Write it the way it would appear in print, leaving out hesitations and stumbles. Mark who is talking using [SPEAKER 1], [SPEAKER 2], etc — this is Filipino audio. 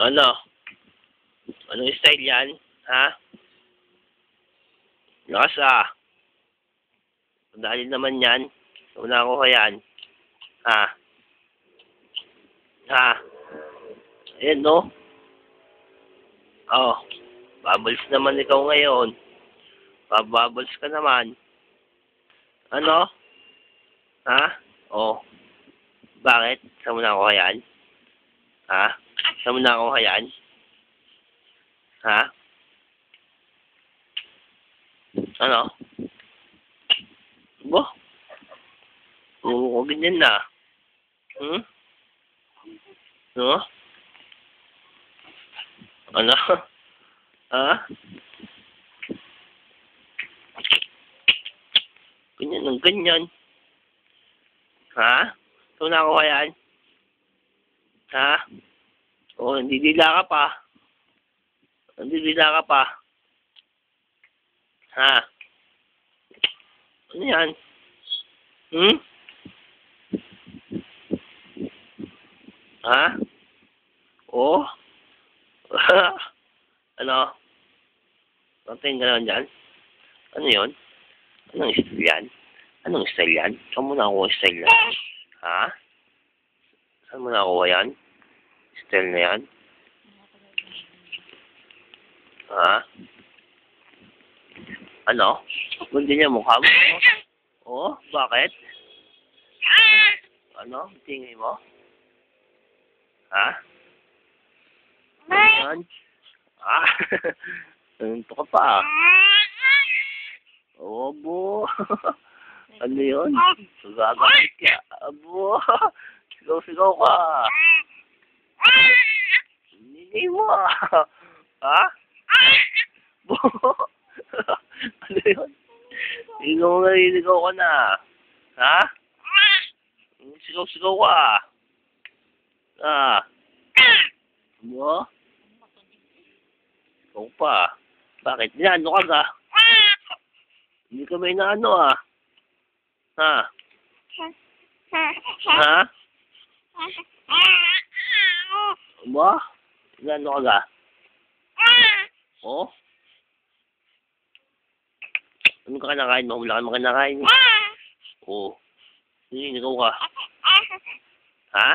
[SPEAKER 1] Ano? Anong style yan? Ha? Lakas ah. Dahil naman yan. Una ko yan. Ha? Ha? Ayan no? Oh. Bubbles naman ikaw ngayon. Bubbles ka naman. Ano? Ha? Oh. Bakit? Saan mo na ako yan? Ha? Saan mo na ako yan? Ha? Ano? Bo? Oo, ganyan na. Hmm? No? Ano? Ha? Ganyan ng ganyan. Ha? Saan mo na ako yan? Ha? Oo, nandidila ka pa. Nandidila ka pa. Ha? Ano yan? Hmm? Ha? Oo? Ano? Patingin ka naman dyan? Ano yun? Anong style yan? Anong style yan? Saan mo nakuha style yan? Ha? Saan mo nakuha yan? Style na yan? Ha? Ano? Ganyan yung mukha mo? Oo? Bakit? Ano? Tingin mo? Ha? Yan? Ah? Nanto ka pa ah. Abo. Ano yun? Gagawin ka. Abo. Sigaw-sigaw ka. Hindi mo ah. Ha? Bo. Ano yun? Ikaw naliligaw ka na. Ha? Sigaw-sigaw ka. Ah. Bo? Ikaw pa. Bakit? Ano ka ga? Hindi ka may naano ah. Ha? Ha? Ba? Ano ka ga? Oh? Ano ka kinakain mo? Wala ka naman kinakain. Oh. Hindi, ikaw ka. Ha?